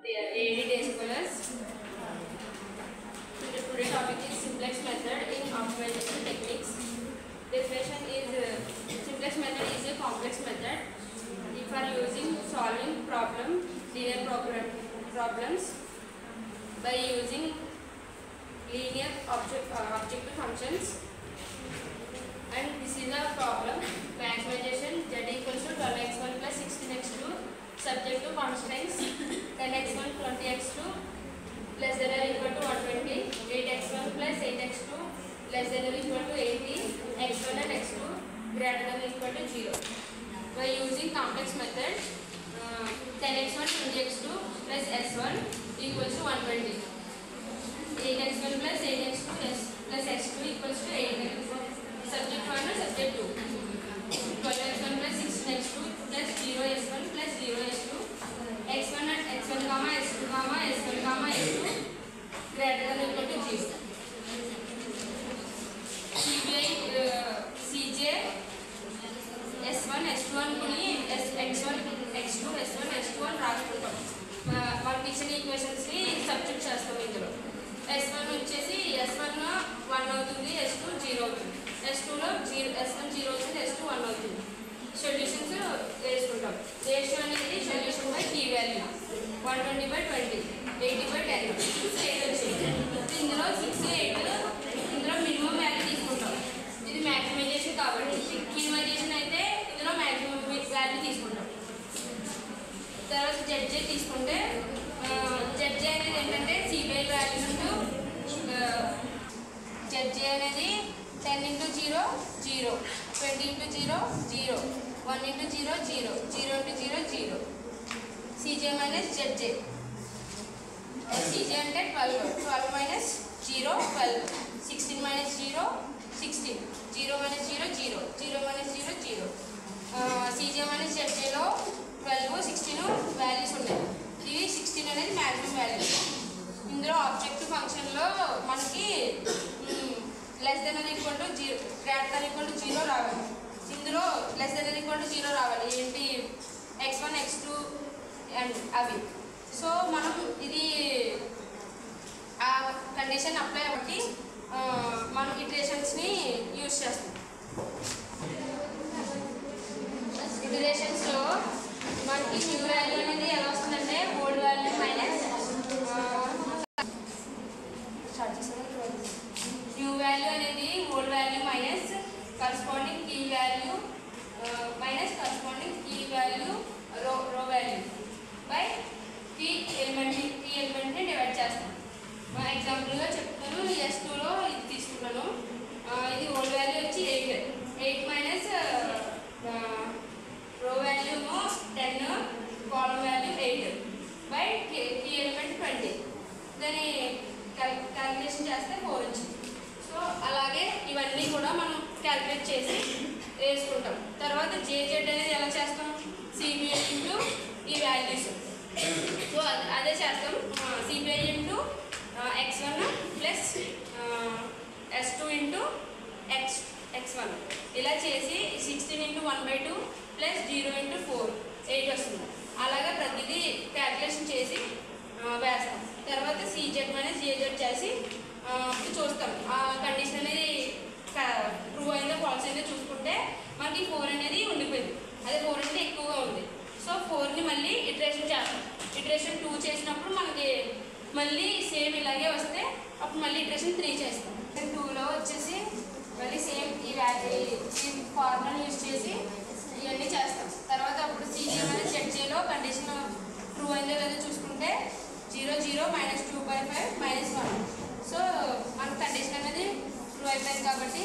AD day scholars. Today's topic is simplex method in optimization techniques. Definition is simplex method is a complex method if are using solving linear problems by using linear objective functions. And this is a problem maximization z equals to 12x1 plus 16x2 subject to constraints 10x1 20x2 less than or equal to 120, 8x1 plus 8x2 less than or equal to 80, x1 and x2 greater than or equal to 0. By using complex method 10x1 20x2 plus s1 equals to 120, 8x1 plus 8x2 plus x2 equals to 8. Subject 1 and subject 2. 12x1 plus 16x2 plus 0s1 plus 0s2 x1 and x1 comma s2 comma s1 comma s2 greater than or equal to 0. CJ s1 s2 అనుకుని x1 x2 s1 s2 అని రాసుకుంటాం. మనకి ఇచ్చిన equations ని substitute చేస్తాం. ఇందులో s1 వచ్చేసి s1 1 అవుతుంది, s2 0 అవుతుంది, s2 లో s1 0 అవుతుంది, s2 1 అవుతుంది. సొల్యూషన్స్ వేసుకుంటాం. రేషియో అనేది సొల్యూషన్ బై కీ వాల్యూ 120/20 80/10 8 వచ్చింది. ఇందులో 6 8 ఇందులో మినిమం వాల్యూ తీసుకుంటాం. ఇది మ్యాక్సిమైజేషన్ కాబట్టి మినిమైజేషన్ అయితే ఇందులో మ్యాక్సిమం వాల్యూ తీసుకుంటాం. తర్వాత జడ్జే తీసుకుంటే జడ్జే అనేది ఏంటంటే సిబిఐ వాల్యూ ఇంటూ జడ్జే అనేది 10 into 0 0, 20 into 0 0, 1 into 0 0, 0 into 0 0. CJ minus ZJ. CJ అంటే 12, 12 minus 0 12, 16 minus 0 16, 0 minus 0 0, 0 minus 0 0. CJ minus ZJ లో 12 16 వాల్యూస్ ఉన్నాయి. ఇవి 16 అనేది మ్యాక్సిమం వాల్యూ. ఇందులో ఆబ్జెక్టివ్ ఫంక్షన్లో మనకి less than or equal to 0 greater than equal to 0 రావాలి. ఇందులో less than or equal to 0 రావాలి. ఏంటి x1 x2 అండ్ అవి. సో మనం ఇది ఆ కండిషన్ అప్లై అవ్వకి మనం ఇటరేషన్స్ని యూజ్ చేస్తాం. ఇటరేషన్స్లో మనకి న్యూ వాల్యూ అనేది ఎలా వస్తుందంటే old value minus new value అనేది old value minus corresponding key value minus corresponding key value row value by key ఎలిమెంట్ని డివైడ్ చేస్తాం. ఎగ్జాంపుల్గా చెప్తాను. S2లో ఇది తీసుకున్నాను. ఇది ఓల్డ్ వాల్యూ వచ్చి 8 minus row value 10 column value 8 by key element 20. దాన్ని క్యాలిక్యులేషన్ చేస్తే 4 వచ్చింది. సో అలాగే ఇవన్నీ కూడా మనం క్యాలిక్యులేట్ చేసి వేసుకుంటాం. తర్వాత జేజెడ్ అనేది ఎలా చేస్తాం? సిబిఐ ఇంటూ ఈ వాల్యూస్. సో అదే చేస్తాం. CBI into x1 plus s2 into x1 ఇలా చేసి 16 ఇంటూ 1/2 ప్లస్ 0 ఇంటూ 4 8 వస్తుంది. అలాగే ప్రతిదీ క్యాలిక్యులేషన్ చేసి వేస్తాం. తర్వాత సిజెడ్ మైనస్ జేజెడ్ చేసి చూస్తాం. ఆ కండిషన్ అనేది ట్రూ అయిందో ఫాల్స్ అయిందో చూసుకుంటే మనకి 4 అనేది ఉండిపోయింది. అదే 4 అనేది ఎక్కువగా ఉంది. సో 4ని మళ్ళీ ఇటరేషన్ చేస్తాం. ఇటరేషన్ 2 చేసినప్పుడు మనకి మళ్ళీ సేమ్ ఇలాగే వస్తే అప్పుడు మళ్ళీ ఇటరేషన్ 3 చేస్తాం. 2లో వచ్చేసి మళ్ళీ సేమ్ ఈ ఫార్ములా యూజ్ చేసి ఇవన్నీ చేస్తాం. తర్వాత అప్పుడు సిజే మైనస్ జెడ్జేలో కండిషన్ ట్రూ అయిందో లేదో చూసుకుంటే 0 0 -2/5 -1. సో మన కండిషన్ అనేది ట్రూ అయిపోయింది కాబట్టి